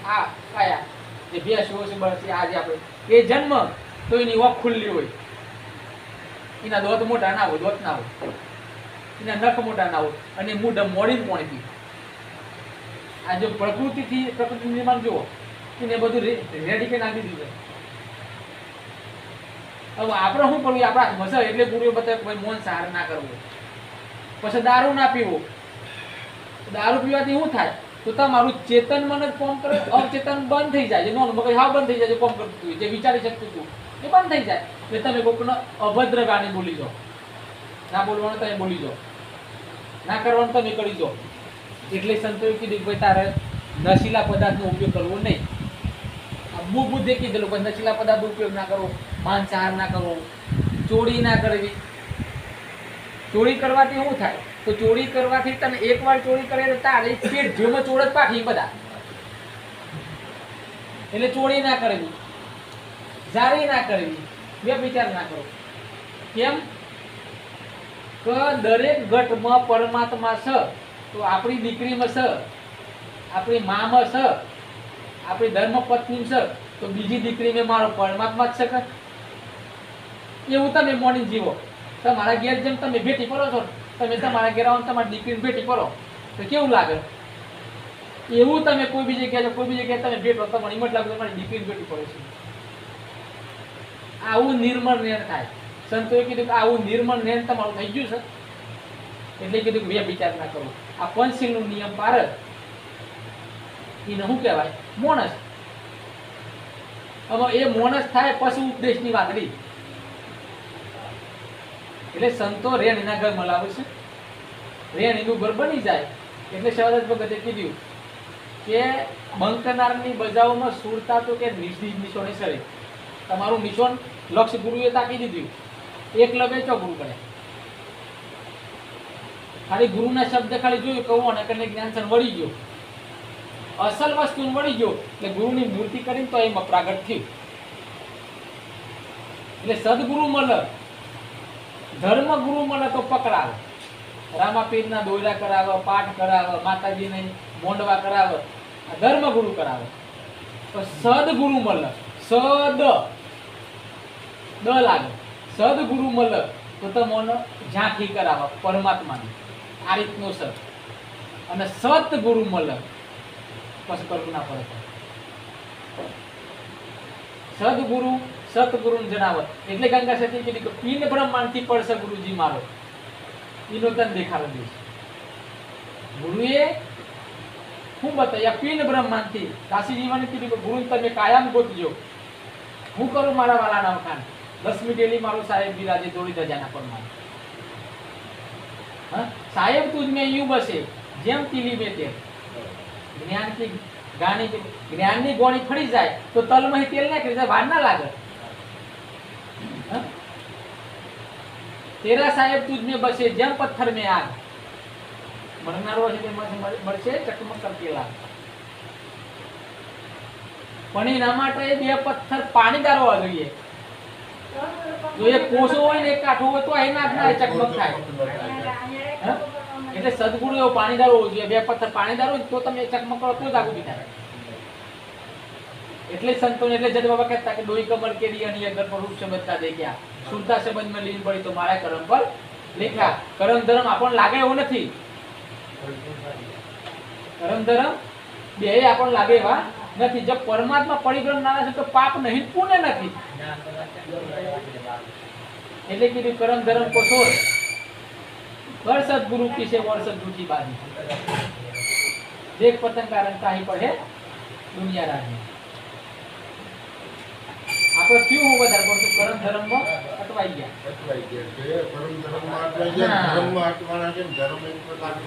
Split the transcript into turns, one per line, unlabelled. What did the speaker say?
આ કાયા જે ભેંસો છે બસ આજે આપણે એ જન્મ તો એની ઓખ ખુલ્લી હોય, એના દોત મોટા ના હોય, દોત ના હોય, એના નખ મોટા ના હોય, અને મૂઢ મોડીને કોણ પી. આ જો પ્રકૃતિ નિર્માણ જુઓ એને બધું રેડી કરી નાખી દીધું. હવે આપણે શું કરવું આપણા હાથમાં છે, એટલે ગુરુએ બતાવ્યું કે ભાઈ મૌન સાર ના કરવું. પછી દારૂ ના પીવો. દારૂ પીવાથી શું થાય તો તમારું ચેતન મન જ કોમ કરે, અવચેતન બંધ થઈ જાય. નો મગજ હાવ બંધ થઈ જાય, જે કોમ કરતું હતું, જે વિચારી શકતું હતું એ બંધ થઈ જાય. એટલે તમે કોઈકને અભદ્ર ગાણી બોલી જાઓ, ના બોલવાનું તમે બોલી જાઓ, ના કરવાનું તમે કરી જાઓ. એટલે સંતોએ કીધું કે ભાઈ તારે નશીલા પદાર્થનો ઉપયોગ કરવો નહીં. બહુ બુદ્ધિ કીધેલું પણ નશીલા પદાર્થનો ઉપયોગ ના કરવો, માંસાહાર ના કરવો, ચોરી ના કરવી. ચોરી કરવાથી શું થાય તો ચોરી કરવાથી તને એકવાર ચોરી કરે તો તારે પેટ જેમાં ચોર જ પાકી બધા. એટલે ચોરી ના કરવી, જારી ના કરવી, વ્યભિચાર ના કરવો. કેમ કે દરેક ઘટમાં પરમાત્મા છે. તો આપણી દીકરીમાં છે, આપણી મામાં છે, આપણી ધર્મપત્ની છે, તો બીજી દીકરી મેં મારો પરમાત્મા જ છે કે એવું તમે મોર્નિંગ જીવો. તમારા ઘેર જેમ તમે ભેટી કરો છો, તમે તમારા ઘેર આવો તમારી દીકરીને ભેટી કરો તો કેવું લાગે? એવું તમે કોઈ બીજી જગ્યાએ કોઈ બીજી જગ્યાએ તમે ભેટો તમારી હિંમત લાગે તમારી દીકરીને ભેટી પડે છે. આવું નિર્મળ નયન થાય. સંતોએ કીધું કે આવું નિર્મળ નયન તમારું થઈ ગયું છે, એટલે કીધું કે વિચાર ના કરો. આ પંચશીલ નો નિયમ પાર એને શું કહેવાય? મોણસ. હવે એ મોણસ થાય પછી ઉપદેશની વાત રહી. એટલે સંતો રેણીના ઘરમાં લાવે છે, રેણીનું ઘર બની જાય એટલે શિવાદાસ ભગતે કીધું કે બંકનારની બજાવમાં સુરતા તો કે નિશોની સરે. તમારું નિશોન લક્ષ્ય ગુરુએ તાકી દીધું. એકલવ્ય ચો ગુરુ કરે, ખાલી ગુરુના શબ્દ ખાલી જોયું કહું અને કને જ્ઞાન વળી ગયો, અસલ વસ્તુ વળી ગયો એટલે ગુરુની મૂર્તિ કરીને તો એમાં પ્રાગટ થયું. એટલે સદગુરુ મળે, ધર્મ ગુરુ મળે તો પકડાવે. રામાપીરના દોયરા કરાવે, પાઠ કરાવે, માતાજીને મોંડવા કરાવે, ધર્મ ગુરુ કરાવે. તો સદગુરુ મળે, સદ દ લાગે, સદગુરુ મળે તો તમને ઝાંખી કરાવે પરમાત્માની. આ રીતનો સત. અને સતગુરુ મળે પછી કલ્પના પડે. સદગુરુ સતગુરુને જણાવે એટલે ગંગા સતી કીધી કે પિંડ બ્રહ્માંડથી પડશે ગુરુજી મારો, એનો તને દેખાડો દઈશ. ગુરુએ શું બતાવ્યા? પિંડ બ્રહ્માંડથી. કાશી જીવાને કીધું કે ગુરુ તમે કાયમ ગોતજો, હું કરું મારા વાલાના વખાણ. 10મી ડેલી મારો સાહેબ બિરાજે દોડી ધજાના પર મારે. હા સાહેબ તુજ મેં યુ બસે જેમ તીલી બે તેલ. જ્ઞાનની ગોળી ફરી જાય તો તલમાં તેલ નાખી જાય, વાર ના લાગે. તેરા સાહેબ તુજ મેં બસે જેમ પથ્થર મેં આગ. મરનારો છે મળશે ચકમક કરતી લાગ. પણ એના માટે બે પથ્થર પાણીદાર હોવા જોઈએ. જો એક કોસો હોય ને એક કાઠો હોય તો એના ના ચકમક થાય. એટલે સદગુરુ એવો પાણીદાર હોવો જોઈએ. બે પથ્થર પાણીદાર હોય તો તમે ચકમક કરો તો જ આગળ બી થાય. એટલે સંતોને એટલે જજ બાબા કહેતા કે ડોઈ કમર કેડી અને અગર પર રૂપ સમજતા દેખ્યા, સુરતા સંબંધમાં લીન પડી તો મારા કર્મ પર લેખ્યા. કરમ ધર્મ આપણને લાગે એવું નથી. કરમ ધર્મ બે આપણને લાગે એવા નથી. જબ પરમાત્મા પરિગ્રહ ના છે તો પાપ નહીં, પુણ્ય નથી. એટલે કીધું કરમ ધર્મ કો છોડ, कर सदगुरु की से और सदगुरु की बात देख पतंग कारण काही पर है दुनिया राजी. આપણે ક્યું હું વધારે પડતું કરમ ધર્મમાં અટવાઈ ગયા.
પરમ ધર્મમાં અટવાઈ ગયા, ધર્મમાં અટવાના છે, ધર્મ એક પ્રકારનો